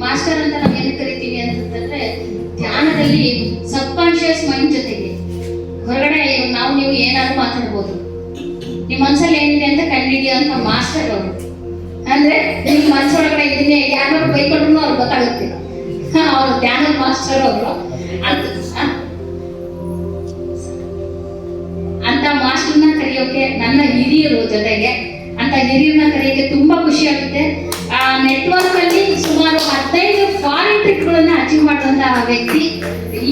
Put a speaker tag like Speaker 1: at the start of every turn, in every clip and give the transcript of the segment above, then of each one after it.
Speaker 1: Master ಅಂತ ನಾವು ಏನು ಕರಿತೀವಿ ಅಂತಂದ್ರೆ ಧ್ಯಾನದಲ್ಲಿ ಸಬ್ ಕಾನ್ಶಿಯಸ್ ಮೈಂಡ್ ಜೊತೆಗೆ ಹೊರಗಡೆ ನಾವು ನೀವು ಏನಾದ್ರು ಮಾತಾಡ್ಬೋದು, ನಿಮ್ಮ ಮನ್ಸಲ್ಲಿ ಏನಿದೆ ಅಂತ ಕಂಡುಹಿಡಿಯುವಂತ ಮಾಸ್ಟರ್ ಅವರು. ಅಂದ್ರೆ ನಿಮ್ಮ ಮನ್ಸೊಳಗಡೆ ಇದನ್ನೇ ಯಾರು ಬೈಕೊಂಡ್ರು ಅವ್ರು ಗೊತ್ತಾಗುತ್ತೆ, ಅವ್ರು ಧ್ಯಾನದ ಮಾಸ್ಟರ್ ಅವರು. ಅಂತ ಮಾಸ್ಟರ್ನ ಕರೆಯೋಕೆ ನನ್ನ ಹಿರಿಯರು ಜೊತೆಗೆ ಅಂತ ಹಿರಿಯರನ್ನ ಕರೆಯೋಕೆ ತುಂಬಾ ಖುಷಿ ಆಗುತ್ತೆ. ಆ ನೆಟ್ವರ್ಕ್ ಅಲ್ಲಿ ಸುಮಾರು 15 ಫಾರಿನ್ ಟ್ರಿಪ್ ಗಳನ್ನ ಅಚೀವ್ ಮಾಡುವಂತಹ ವ್ಯಕ್ತಿ.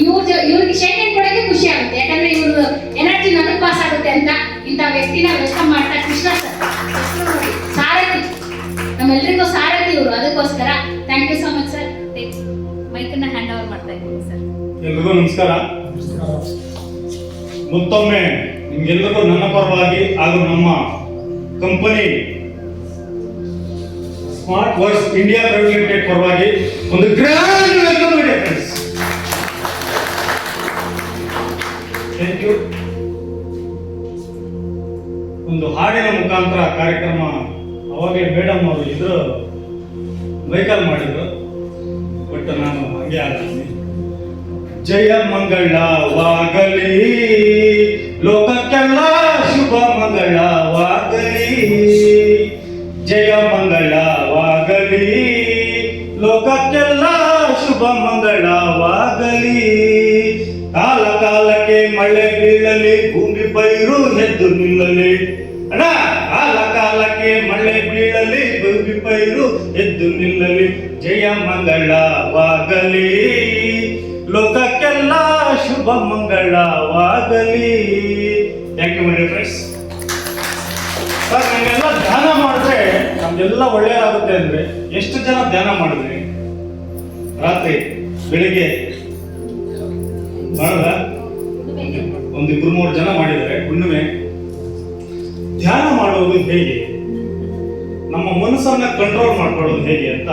Speaker 1: ಇವ್ರಿಗೆ ಶೇಖರಣೆ ಕೊಡೋಕೆ ಖುಷಿ ಆಗುತ್ತೆ, ಯಾಕಂದ್ರೆ ಇವ್ರ ಎನರ್ಜಿ ನನಗೆ ಪಾಸ್ ಆಗುತ್ತೆ ಅಂತ ಇಂಥ ವ್ಯಕ್ತಿನ ವೆಲ್ಕಮ್ ಮಾಡ್ತಾ ಕೃಷ್ಣ ಸರ್ ಸಾರಥಿ, ನಮ್ಮೆಲ್ಲರಿಗೂ ಸಾರಥಿ ಇವರು. ಅದಕ್ಕೋಸ್ಕರ thank you so much sir. ಮೈಕನ್ನ ಹ್ಯಾಂಡ್ ಓವರ್ ಮಾಡ್ತಾ ಇದ್ದೀನಿ ಸರ್.
Speaker 2: ಎಲ್ರಿಗೂ ನಮಸ್ಕಾರ. ಮತ್ತೊಮ್ಮೆ ನಿಮ್ಗೆಲ್ಲರಿಗೂ ನನ್ನ ಪರವಾಗಿ ಹಾಗೂ ನಮ್ಮ company smart works India private limited ಪರವಾಗಿ ಒಂದು ಗ್ರ್ಯಾಂಡ್ ವೆಲ್ಕಮ್ ಇದೆ ಫ್ರೆಂಡ್ಸ್. Thank you. ಒಂದು ಹಾಡಿನ ಮುಖಾಂತರ ಕಾರ್ಯಕ್ರಮ ಅವಾಗಲೇ ಮೇಡಮ್ ಅವರು ಇದ್ರು ವೆಹಿಕಲ್ ಮಾಡಿದ್ರು, ಬಟ್ ನಾನು ಹಂಗೆ ಆಗ್ತೀನಿ. ಜಯ ಮಂಗಳವಾಗಲಿ, ಲೋಕಕ್ಕೆಲ್ಲ ಶುಭ ಮಂಗಳವಾಗಲಿ. ಜಯ ಮಂಗಳವಾಗಲಿ, ಲೋಕಕ್ಕೆಲ್ಲ ಶುಭ ಮಂಗಳವಾಗಲಿ. ಕಾಲ ಕಾಲಕ್ಕೆ ಮಳೆ ಬೀಳಲಿ, ಭೂಮಿ ಪೈರು ಎದ್ದು ನಿಲ್ಲಲಿ. ಅಣ್ಣ, ಕಾಲ ಕಾಲಕ್ಕೆ ಮಳೆ ಬೀಳಲಿ, ಭೂಮಿ ಪೈರು ಎದ್ದು ನಿಲ್ಲಲಿ. ಜಯ ಮಂಗಳವಾಗಲಿ, ಲೋಕಕ್ಕೆಲ್ಲ ಶುಭ ಮಂಗಳವಾಗಲಿ. Thank you my dear friends. Sir, ನಮಗೆಲ್ಲ ಧ್ಯಾನ ಮಾಡಿದ್ರೆ ನಮ್ಗೆಲ್ಲ ಒಳ್ಳೆಯದಾಗುತ್ತೆ ಅಂದ್ರೆ ಎಷ್ಟು ಜನ ಧ್ಯಾನ ಮಾಡಿದ್ರಿ? ರಾತ್ರಿ ಬೆಳಿಗ್ಗೆ ಮಾಡಿದ ಒಂದು 2-3 ಜನ ಮಾಡಿದ್ದಾರೆ. ಹುಣ್ಣಿಮೆ ಧ್ಯಾನ ಮಾಡೋದು ಹೇಗೆ, ನಮ್ಮ ಮನಸ್ಸನ್ನ ಕಂಟ್ರೋಲ್ ಮಾಡ್ಕೊಳ್ಳೋದು ಹೇಗೆ ಅಂತ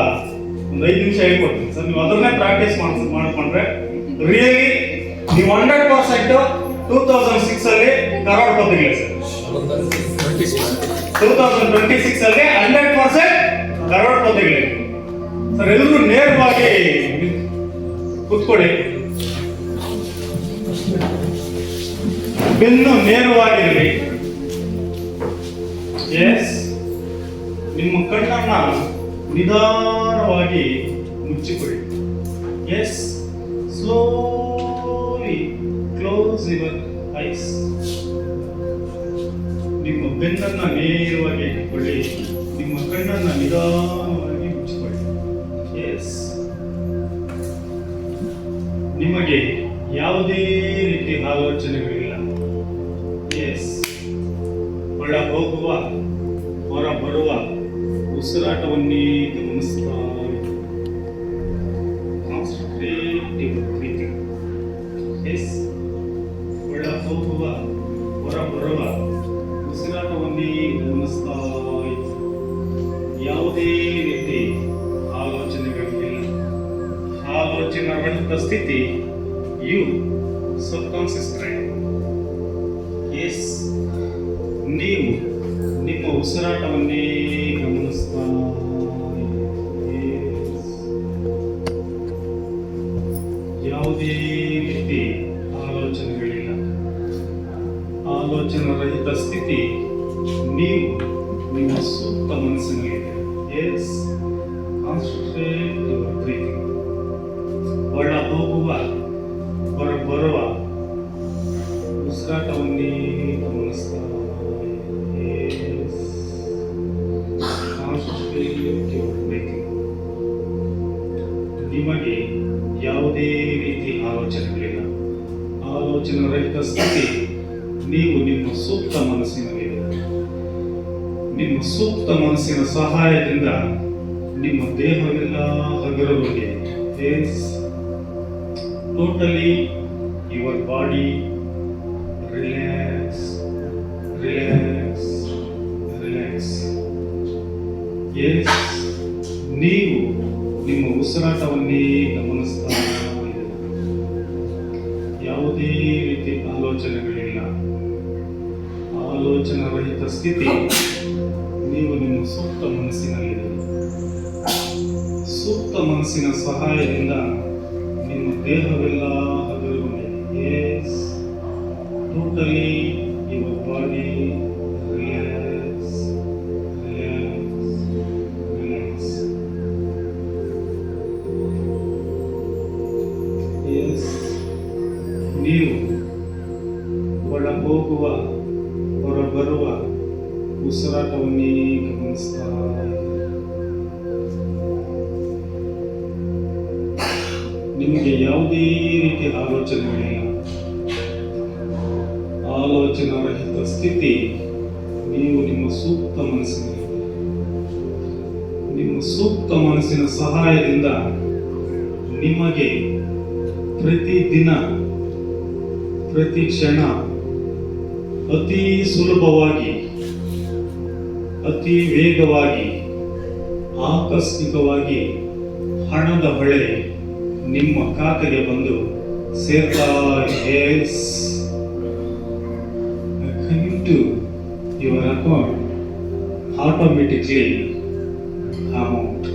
Speaker 2: ಒಂದು 5 ನಿಮಿಷ ಹೇಳ್ಕೊಡ್ತೀನಿ ಸರ್. ನೀವು ಅದನ್ನೇ ಪ್ರಾಕ್ಟೀಸ್ ಮಾಡ್ಕೊಂಡ್ರೆ ರಿಯಲಿ ನೀವು 100% 2006 ಅಲ್ಲಿ ಕರೋಡ್ಪತಿಗೆ ಸರ್. 2026 ಅಲ್ಲಿ 100% ಕರೋಡ್ಪತಿಗೆ ಸರ್. ಎಲ್ಲರೂ ನೇರವಾಗಿ ಕುತ್ಕೊಳ್ಳಿ, ಬೆನ್ನು ನೇರವಾಗಿರಲಿ. ಎಸ್, ನಿಮ್ಮ ಕಣ್ಣನ್ನ ನಿಧಾನವಾಗಿ ಮುಚ್ಚಿಕೊಳ್ಳಿ. Yes, slowly close your eyes. ನಿಮ್ಮ ಬೆನ್ನನ್ನ ನೇರವಾಗಿ ಇಟ್ಟುಕೊಳ್ಳಿ, ನಿಮ್ಮ ಕಣ್ಣನ್ನ ನಿಧಾನವಾಗಿ ಮುಚ್ಚಿಕೊಳ್ಳಿ. ಎಸ್, ನಿಮಗೆ ಯಾವುದೇ ರೀತಿ ಆಲೋಚನೆಗಳಿಲ್ಲ. ಎಸ್, ಒಳ ಹೋಗುವ ಹೊರ ಬರುವ ಉಸಿರಾಟವನ್ನೇ ಗಮನಿಸ್ತಾ ಒಳ ಹೋಗುವ ಹೊರ ಬರುವ ಉಸಿರಾಟವನ್ನೇ ಗಮನಿಸ್ತಾ ಇತ್ತು. ಯಾವುದೇ ರೀತಿ ಆಲೋಚನೆಗಳಿಲ್ಲ. ಆಲೋಚನಾ ರಹಿತ ಸ್ಥಿತಿ ಯು ಸಬ್ಕಾನ್ಶಿಯಸ್ ಮೈಂಡ್. ಎಸ್, ನೀವು ನಿಮ್ಮ ಉಸಿರಾಟವನ್ನೇ ಗಮನಿಸ್ತಾ ಯಾವುದೇ ರೀತಿ ಆಲೋಚನೆಗಳಿಲ್ಲ. ಆಲೋಚನಾ ರಹಿತ ಸ್ಥಿತಿ ನೀವು ನಿಮ್ಮ ಸೂಕ್ತ ಮನಸ್ಸಿನಲ್ಲಿದೆ. Yes, concentrate your breathing. ಒಳ ಹೋಗುವ ಹೊರ ಬರುವ ಉಸಿರಾಟವನ್ನೇ ಗಮನಿಸ್ತಾ ನಿಮಗೆ ಯಾವುದೇ ರೀತಿ ಆಲೋಚನೆಗಳಿಲ್ಲ. ಆಲೋಚನಾ ರಹಿತ ಸ್ಥಿತಿ ನೀವು ನಿಮ್ಮ ಸೂಕ್ತ ಮನಸ್ಸಿನಲ್ಲಿದೆ. ನಿಮ್ಮ ಸೂಕ್ತ ಮನಸ್ಸಿನ ಸಹಾಯದಿಂದ ನಿಮ್ಮ ದೇಹವೆಲ್ಲ ಹಗುರವಾಗಿದೆ. Totally your body relax, relax, relax. Yes, ನೀವು ನಿಮ್ಮ ಉಸಿರಾಟವನ್ನೇ ಗಮನಿಸ್ತಾ ಇದ್ದೀರಿ. ಯಾವುದೇ ರೀತಿ ಆಲೋಚನೆಗಳಿಲ್ಲ. ಆಲೋಚನಾ ರಹಿತ ಸ್ಥಿತಿ ನೀವು ನಿಮ್ಮ ಸೂಕ್ತ ಮನಸ್ಸಿನಲ್ಲಿದೆ. ಸೂಕ್ತ ಮನಸ್ಸಿನ ಸಹಾಯದಿಂದ ನಿಮ್ಮ ದೇಹವೆಲ್ಲ ಹಗುರಗೊಂಡಿದೆ. Totally your body relax relax relax. ನೀವು ಒಳ ಹೋಗುವ ಹೊರ ಬರುವ ಉಸಿರಾಟವನ್ನೇ ಗಮನಿಸ್ತಾ ನಿಮಗೆ ಯಾವುದೇ ರೀತಿಯ ಆಲೋಚನೆಗಳಿಲ್ಲ. ಆಲೋಚನಾರಹಿತ ಸ್ಥಿತಿ. ನೀವು ನಿಮ್ಮ ಸೂಕ್ತ ಮನಸ್ಸಿನಲ್ಲಿ, ನಿಮ್ಮ ಸೂಕ್ತ ಮನಸ್ಸಿನ ಸಹಾಯದಿಂದ ನಿಮಗೆ ಪ್ರತಿದಿನ ಪ್ರತಿ ಕ್ಷಣ ಅತಿ ಸುಲಭವಾಗಿ, ಅತಿ ವೇಗವಾಗಿ, ಆಕಸ್ಮಿಕವಾಗಿ ಹಣದ ಹೊಳೆ ನಿಮ್ಮ ಖಾತೆಗೆ ಬಂದು ಸೇರ್ತಾ ಇದೆ. To your account automatically amount.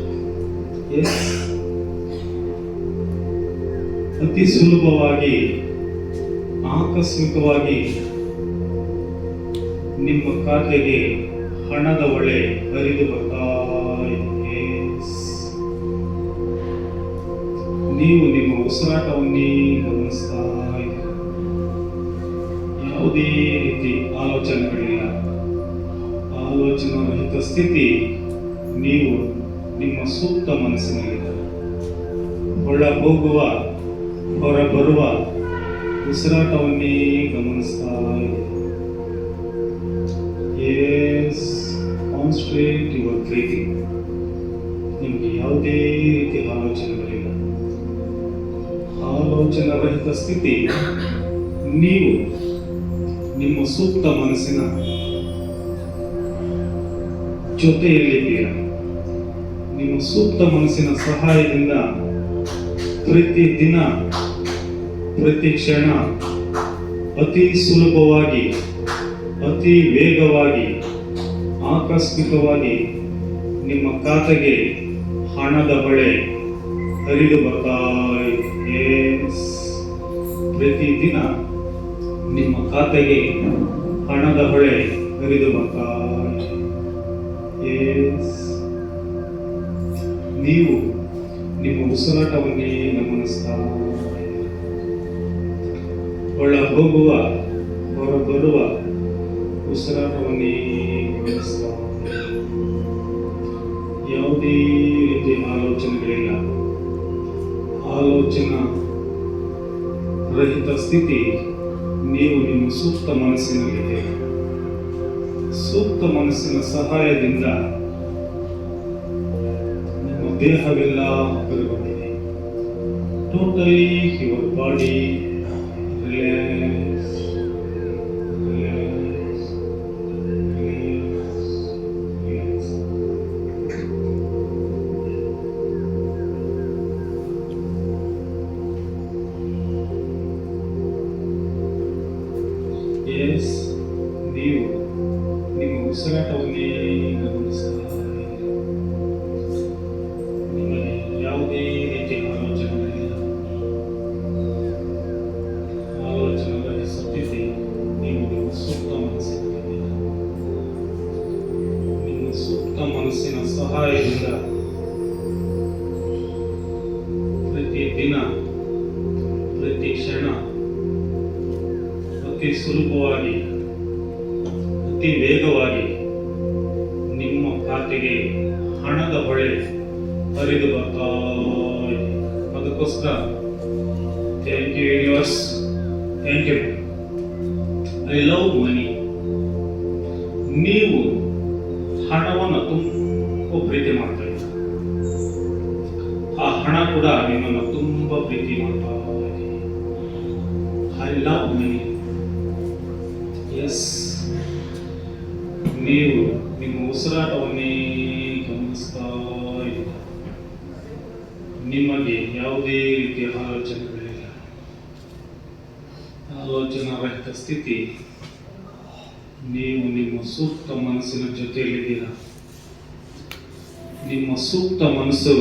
Speaker 2: ಅತಿ ಸುಲಭವಾಗಿ, ಆಕಸ್ಮಿಕವಾಗಿ ನಿಮ್ಮ ಖಾತೆಗೆ ಹಣದ ಹೊಳೆ ಹರಿದು ಬರ್ತಾ ಇದೆ. ನೀವು ನಿಮ್ಮ ಉಸಿರಾಟವನ್ನೇ ಗಮನಿಸ್ತಾ ಇದ್ದೀರ. ಯಾವುದೇ ರೀತಿ ಆಲೋಚನೆಗಳಿಲ್ಲ. ಆಲೋಚನಾರಹಿತ ಸ್ಥಿತಿ. ನೀವು ನಿಮ್ಮ ಸೂಕ್ತ ಮನಸ್ಸಿನಲ್ಲಿದ್ದೀರ. ಒಳ ಹೋಗುವ ಹೊರ ಬರುವ ಉಸಿರಾಟವನ್ನೇ ಗಮನಿಸ್ತಾ ಇದ್ದೀರ. Concentrate your breathing. ನಿಮಗೆ ಯಾವುದೇ ರೀತಿ ಆಲೋಚನೆಗಳಿಲ್ಲ. ಆಲೋಚನಾರಹಿತ ಸ್ಥಿತಿ. ನೀವು ನಿಮ್ಮ ಸೂಕ್ತ ಮನಸ್ಸಿನ ಜೊತೆಯಲ್ಲಿದ್ದೀರ. ನಿಮ್ಮ ಸೂಕ್ತ ಮನಸ್ಸಿನ ಸಹಾಯದಿಂದ ಪ್ರತಿ ದಿನ ಪ್ರತಿ ಕ್ಷಣ ಅತಿ ಸುಲಭವಾಗಿ, ಅತಿ ವೇಗವಾಗಿ, ಆಕಸ್ಮಿಕವಾಗಿ ನಿಮ್ಮ ಖಾತೆಗೆ ಹಣದ ಹೊಳೆ ಹರಿದು ಬರ್ತಾ ಇದೆ. ಪ್ರತಿದಿನ ನಿಮ್ಮ ಖಾತೆಗೆ ಹಣದ ಹೊಳೆ ಹರಿದು ಬರ್ತಾ ಇದೆ. ನೀವು ನಿಮ್ಮ ಉಸಿರಾಟವನ್ನೇ ಗಮನಿಸ್ತಾ ಒಳ ಹೋಗುವ ಹೊರ ಬರುವ ಉಸಿರಾಟವನ್ನೇ ಗಮನಿಸ್ತಾ. ಯಾವುದೇ ರೀತಿಯ ಆಲೋಚನೆಗಳಿಲ್ಲ. ಆಲೋಚನಾ ರಹಿತ ಸ್ಥಿತಿ. ನೀವು ನಿಮ್ಮ ಸೂಕ್ತ ಮನಸ್ಸಿನಲ್ಲಿದೆ. ಸೂಕ್ತ ಮನಸ್ಸಿನ ಸಹಾಯದಿಂದ ನಿಮ್ಮ ದೇಹವೆಲ್ಲ ಹಗುರಗೊಂಡಿದೆ. Totally your body relax relax relax relax. ನೀವು ನಿಮ್ಮ ಉಸಿರಾಟವನ್ನೇ ಗಮನಿಸ್ತಾ ಇದ್ದೀರಿ. ನಿಮಗೆ ಯಾವುದೇ ರೀತಿಯ ಆಲೋಚನೆಗಳಿಲ್ಲ. ಆಲೋಚನೆಗಳ ಸ್ಥಿತಿ. ನೀವು ನಿಮ್ಮ ಸೂಕ್ತ ಮನಸ್ಸಿನಲ್ಲಿದ್ದೀರಿ. ನಿಮ್ಮ ಸೂಕ್ತ ಮನಸ್ಸಿನ ಸಹಾಯದಿಂದ ಪ್ರತಿ ದಿನ ಪ್ರತಿ ಕ್ಷಣ ಅತಿ ಸುಲಭವಾಗಿ, ಅತಿ ವೇಗವಾಗಿ ನಿಮ್ಮ ಖಾತೆಗೆ ಹಣದ ಹೊಳೆ ಹರಿದು ಬರ್ತಾ ಇದೆ. ಅದಕ್ಕೋಸ್ಕರ thank you universe, thank you. I love money. ನೀವು ಹಣವನ್ನು ತುಂಬ ಪ್ರೀತಿ ಮಾಡ್ತಾ ಇದ್ದೀರ. ಆ ಹಣ ಕೂಡ ನಿಮ್ಮನ್ನು ತುಂಬ ಪ್ರೀತಿ ಮಾಡ್ತಾ ಇದೆ. I love money. ನೀವು ನಿಮ್ಮ ಉಸಿರಾಟವನ್ನೇ ಗಮನಿಸ್ತಾ ಇದ್ದೀರ. ನಿಮಗೆ ಯಾವುದೇ ರೀತಿಯ ಆಲೋಚನೆಗಳಿಲ್ಲ. ಆಲೋಚನಾ ರಹಿತ ಸ್ಥಿತಿ. ನೀವು ನಿಮ್ಮ ಸೂಕ್ತ ಮನಸ್ಸಿನ ಜೊತೆಯಲ್ಲಿದ್ದೀರ. ನಿಮ್ಮ ಸೂಕ್ತ ಮನಸ್ಸು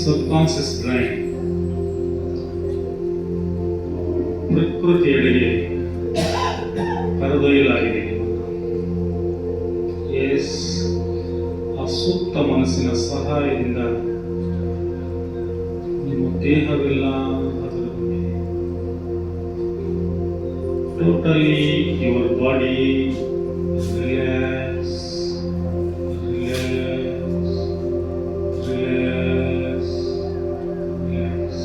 Speaker 2: ಸಬ್ಕಾನ್ಷಿಯಸ್ ಮೈಂಡ್ ಪ್ರಕೃತಿಯೆಡೆಗೆ ಕರೆದೊಯ್ಯಲಾಗಿದೆ. ಎಸ್, ಆ ಸೂಕ್ತ ಮನಸ್ಸಿನ ಸಹಾಯದಿಂದ ನಿಮ್ಮ ದೇಹವೆಲ್ಲ ಅದರ totally your body relax relax relax relax.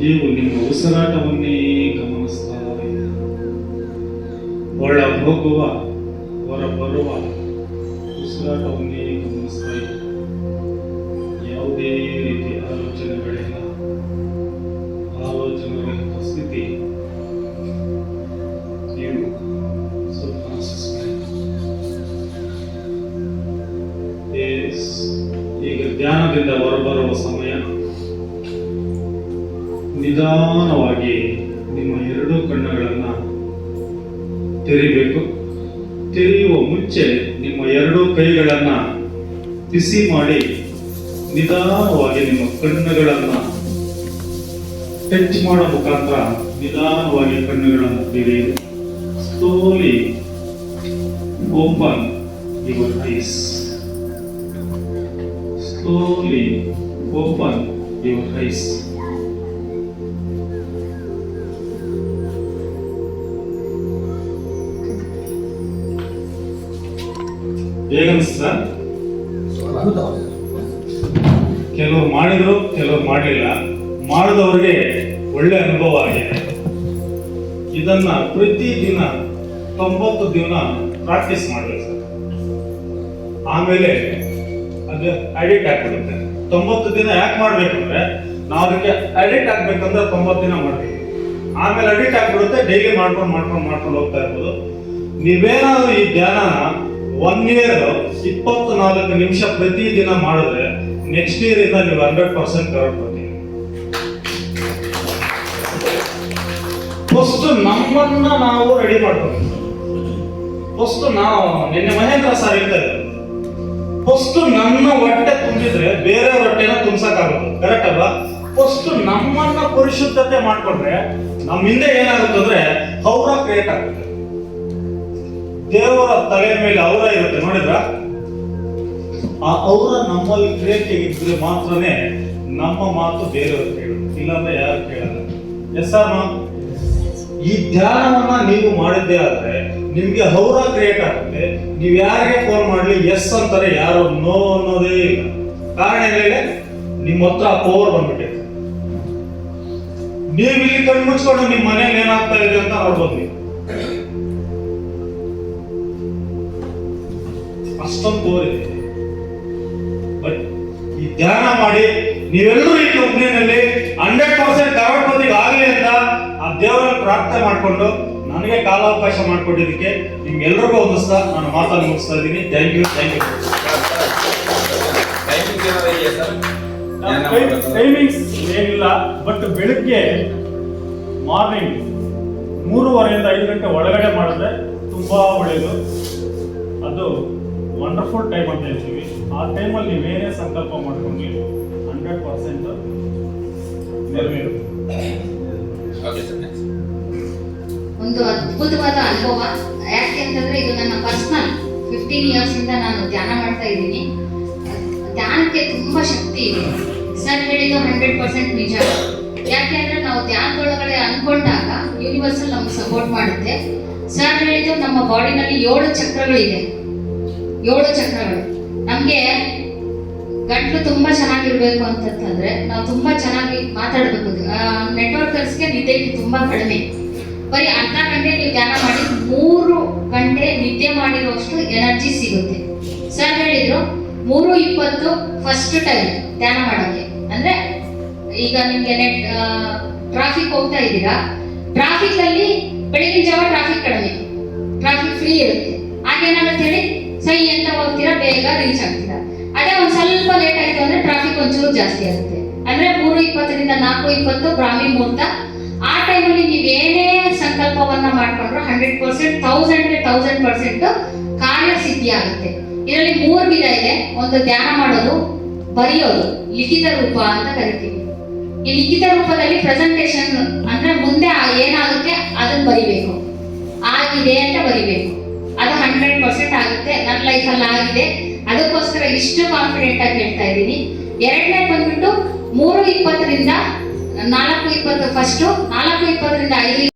Speaker 2: ನೀವು ನಿಮ್ಮ ಉಸಿರಾಟವನ್ನೇ ಗಮನಿಸ್ತಾ ಇದ್ದೀರಿ. ಒಳ ಹೋಗುವ ಹೊರ ಬರುವ ಉಸಿರಾಟವನ್ನೇ ಗಮನಿಸ್ತಾ ಇದ್ದೀರಿ. ಯಾವುದೇ ರೀತಿಯ ಆಲೋಚನೆಗಳಿಲ್ಲ. ಆಲೋಚನೆಗಳ ಸ್ಥಿತಿ ನೀವು ಸಬ್ಕಾನ್ಷಿಯಸ್ ಮೈಂಡ್. ಈಗ ಧ್ಯಾನದಿಂದ ಹೊರಬರುವ ಸಮಯ. ನಿಧಾನವಾಗಿ ನಿಮ್ಮ ಎರಡೂ ಕಣ್ಣುಗಳನ್ನು ತೆರಿಬೇಕು. ತೆರೆಯುವ ಮುಂಚೆ ನಿಮ್ಮ ಎರಡೂ ಕೈಗಳನ್ನು ಬಿಸಿ ಮಾಡಿ ನಿಧಾನವಾಗಿ ನಿಮ್ಮ ಕಣ್ಣುಗಳನ್ನು ಟಚ್ ಮಾಡೋ ಮುಖಾಂತರ ನಿಧಾನವಾಗಿ ಕಣ್ಣುಗಳನ್ನು ತೆರೆಯಿರಿ. Slowly open your eyes. Slowly open your eyes. ಹೇಗನ್ನಿಸ್ತ? ಕೆಲವರು ಮಾಡಿದ್ರು, ಕೆಲವರು ಮಾಡಲಿಲ್ಲ. ಮಾಡಿದವ್ರಿಗೆ ಒಳ್ಳೆ ಅನುಭವ ಆಗಿದೆ. ಇದನ್ನ ಪ್ರತಿದಿನ 90 ದಿನ ಪ್ರಾಕ್ಟೀಸ್ ಮಾಡಬೇಕು ಸರ್. ಆಮೇಲೆ ಅದು ಅಡಿಕ್ಟ್ ಆಗ್ಬಿಡುತ್ತೆ. 90 ದಿನ ಯಾಕೆ ಮಾಡ್ಬೇಕಂದ್ರೆ ನಾವು ಅದಕ್ಕೆ ಅಡಿಕ್ಟ್ ಆಗ್ಬೇಕಂದ್ರೆ 90 ದಿನ ಮಾಡ್ಬೇಕು. ಆಮೇಲೆ ಅಡಿಕ್ಟ್ ಆಗ್ಬಿಡುತ್ತೆ. ಡೈಲಿ ಮಾಡ್ಕೊಂಡು ಹೋಗ್ತಾ ಇರ್ಬೋದು. ನೀವೇನಾದ್ರೂ ಈ ಧ್ಯಾನ 1 year 24 ನಿಮಿಷ ಪ್ರತಿದಿನ ಮಾಡಿದ್ರೆ ನೆಕ್ಸ್ಟ್ ಇಯರ್ ಇಂದ ನೀವು 100% ಕರೆಕ್ಟ್ ಬರ್ತೀವಿ. ಫಸ್ಟ್ ನಮ್ಮನ್ನ ನಾವು ರೆಡಿ ಮಾಡ್ಕೋಬೇಕು. ಫಸ್ಟ್ ನಾವು ನಿನ್ನೆ ಮಹೇಂದ್ರ ಸರ್ ಹೇಳ್ತಾ ಇದ್ದಾರೆ, ಫಸ್ಟ್ ನನ್ನ ಹೊಟ್ಟೆ ತುಂಬಿದ್ರೆ ಬೇರೆಯವ್ರ ಹೊಟ್ಟೆನ ತುಂಬಿಸಕ್ಕಾಗುತ್ತೆ. ಕರೆಕ್ಟ್ ಅಲ್ವಾ? ಫಸ್ಟ್ ನಮ್ಮನ್ನ ಪರಿಶುದ್ಧತೆ ಮಾಡ್ಕೊಂಡ್ರೆ ನಮ್ಮ ಹಿಂದೆ ಏನಾಗುತ್ತೆ ಅಂದ್ರೆ ಔರ ಕ್ರಿಯೇಟ್ ಆಗುತ್ತೆ. ದೇವರ ತಲೆ ಮೇಲೆ ಔರ ಇರುತ್ತೆ, ನೋಡಿದ್ರ? ಆ ಔರ ನಮ್ಮಲ್ಲಿ ಕ್ರಿಯೇಟ್ ಇದ್ರೆ ಮಾತ್ರನೇ ನಮ್ಮ ಮಾತು ಬೇರೆಯವರು ಕೇಳುತ್ತೆ, ಇಲ್ಲಾಂದ್ರೆ ಯಾರು ಕೇಳಲ್ಲ. Yes sir no? ಈ ಧ್ಯಾನವನ್ನ ನೀವು ಮಾಡಿದ್ದೇ ಆದ್ರೆ ನಿಮ್ಗೆ ಔರ ಕ್ರಿಯೇಟ್ ಆಗುತ್ತೆ. ನೀವು ಯಾರಿಗೆ ಫೋನ್ ಮಾಡ್ಲಿ ಎಸ್ ಅಂತಾರೆ, ಯಾರು ನೋ ಅನ್ನೋದೇ ಇಲ್ಲ. ಕಾರಣ ಏನಿದೆ? ನಿಮ್ಮ ಹತ್ರ ಪವರ್ ಬಂದ್ಬಿಟ್ಟಿದೆ. ನೀವು ಇಲ್ಲಿ ಕಣ್ಣು ಮುಚ್ಕೊಂಡು ನಿಮ್ಮ ಮನೇಲಿ ಏನಾಗ್ತಾ ಇದೆ ಅಂತ ನೋಡ್ಬೋದು. ನೀವು ಅಷ್ಟೊಂದು ಪವರ್ ಇದೆ. ಬಟ್ ಈ ಧ್ಯಾನ ಮಾಡಿ ನೀವೆಲ್ಲರೂ ಈ ಕಂಪ್ನಿನಲ್ಲಿ 100% ಕರೋಡ್ಪತಿಗೆ ಆಗಲಿ ಅಂತ ಆ ದೇವರಲ್ಲಿ ಪ್ರಾರ್ಥನೆ ಮಾಡಿಕೊಂಡು ನನಗೆ ಕಾಲಾವಕಾಶ ಮಾಡಿಕೊಟ್ಟಿದ್ದಕ್ಕೆ ನಿಮ್ಗೆಲ್ಲರಿಗೂ ಹೊಂದಿಸ್ತಾ ನಾನು ಮಾತನ್ನು ಮುಗಿಸ್ತಾ ಇದ್ದೀನಿ. Thank you. ಟೈಮಿಂಗ್ಸ್ ಏನಿಲ್ಲ, ಬಟ್ ಬೆಳಿಗ್ಗೆ ಮಾರ್ನಿಂಗ್ 3:30 5 ಗಂಟೆ ಒಳಗಡೆ ಮಾಡಿದ್ರೆ ತುಂಬಾ ಒಳ್ಳೆಯದು. ಅದು ವಂಡರ್ಫುಲ್ ಟೈಮ್ ಅಂತ ಹೇಳ್ತೀವಿ. ಆ ಟೈಮಲ್ಲಿ ನೀವೇನೇ ಸಂಕಲ್ಪ ಮಾಡ್ಕೊಂಡು 100% ನೆರವೇರುತ್ತೆ.
Speaker 1: ಒಂದು ಅದ್ಭುತವಾದ ಅನುಭವ. ಯಾಕೆ ಅಂತಂದ್ರೆ ಇದು ನನ್ನ ಪರ್ಸನಲ್ 15 years ಇಂದ ನಾನು ಧ್ಯಾನ ಮಾಡ್ತಾ ಇದ್ದೀನಿ. ಧ್ಯಾನಕ್ಕೆ ತುಂಬಾ ಶಕ್ತಿ ಇದೆ. ಸರ್ ಹೇಳಿದ್ದು 100% ನಿಜ. ಯಾಕೆ ಅಂದ್ರೆ ನಾವು ಧ್ಯಾನದೊಳಗಡೆ ಅನ್ಕೊಂಡಾಗ ಯೂನಿವರ್ಸಲ್ ನಮ್ಗೆ ಸಪೋರ್ಟ್ ಮಾಡುತ್ತೆ. ಸರ್ ಹೇಳಿದ್ದು ನಮ್ಮ ಬಾಡಿನಲ್ಲಿ 7 ಚಕ್ರಗಳಿದೆ. 7 ಚಕ್ರಗಳು. ನಮ್ಗೆ ಗಂಟ್ಲು ತುಂಬಾ ಚೆನ್ನಾಗಿರ್ಬೇಕು ಅಂತಂದ್ರೆ ನಾವು ತುಂಬಾ ಚೆನ್ನಾಗಿ ಮಾತಾಡ್ಬೇಕು. ನೆಟ್ವರ್ಕರ್ಸ್ಗೆ ನಿದ್ದೆ ತುಂಬಾ ಕಡಿಮೆ. ಬರೀ ಅರ್ಧ ಗಂಟೆ ನೀವು ಧ್ಯಾನ ಮಾಡಿ 3 ಗಂಟೆ ನಿದ್ದೆ ಮಾಡಿರುವಷ್ಟು ಎನರ್ಜಿ ಸಿಗುತ್ತೆ. ಸರ್ ಹೇಳಿದ್ರು 3:20 ಫಸ್ಟ್ ಟೈಮ್ ಧ್ಯಾನ ಮಾಡೋಕ್ಕೆ. ಅಂದ್ರೆ ಈಗ ನಿಮ್ಗೆ ಟ್ರಾಫಿಕ್ ಹೋಗ್ತಾ ಇದ್ದೀರಾ, ಟ್ರಾಫಿಕ್ ಅಲ್ಲಿ ಬೆಳಗಿನ ಜಾವ ಟ್ರಾಫಿಕ್ ಕಡಿಮೆ, ಟ್ರಾಫಿಕ್ ಫ್ರೀ ಇರುತ್ತೆ. ಆಗೇನಾಗುತ್ತೆ ಹೇಳಿ, ಸೈ ಅಂತ ಹೋಗ್ತೀರಾ, ಬೇಗ ರೀಚ್ ಆಗ್ತೀರಾ. ಅದೇ ಒಂದ್ ಸ್ವಲ್ಪ ಲೇಟ್ ಆಯ್ತು ಅಂದ್ರೆ ಟ್ರಾಫಿಕ್ ಒಂಚೂರು ಜಾಸ್ತಿ ಆಗುತ್ತೆ. ಅಂದ್ರೆ 3:20 4:20 ಬ್ರಾಹ್ಮಿ ಮುಹೂರ್ತ, ಆ ಟೈಮಲ್ಲಿ ನೀವು ಏನೇ ಸಂಕಲ್ಪವನ್ನ ಮಾಡ್ಕೊಂಡ್ರು 100%, 1000% ಕಾರ್ಯ ಸಿದ್ಧಿ ಆಗುತ್ತೆ. ಇದರಲ್ಲಿ 3 ವಿಧ ಇದೆ. ಒಂದು ಧ್ಯಾನ ಮಾಡೋದು, ಬರೆಯೋದು, ಲಿಖಿತ ರೂಪ ಅಂತ ಕರಿತೀವಿ. ಈ ಲಿಖಿತ ರೂಪದಲ್ಲಿ ಪ್ರೆಸೆಂಟೇಶನ್ ಅಂದ್ರೆ ಮುಂದೆ ಏನಾಗುತ್ತೆ ಅದನ್ನ ಬರಿಬೇಕು, ಆಗಿದೆ ಅಂತ ಬರಿಬೇಕು. ಅದು 100% ಆಗುತ್ತೆ. ನನ್ನ ಲೈಫಲ್ಲಿ ಆಗಿದೆ, ಅದಕ್ಕೋಸ್ಕರ ಇಷ್ಟು ಕಾನ್ಫಿಡೆಂಟ್ ಆಗಿ ಹೇಳ್ತಾ ಇದ್ದೀನಿ. ಎರಡನೇ ಬಂದ್ಬಿಟ್ಟು 3:20 ರಿಂದ 4:20 ಫಸ್ಟ್, 4:20 ರಿಂದ 5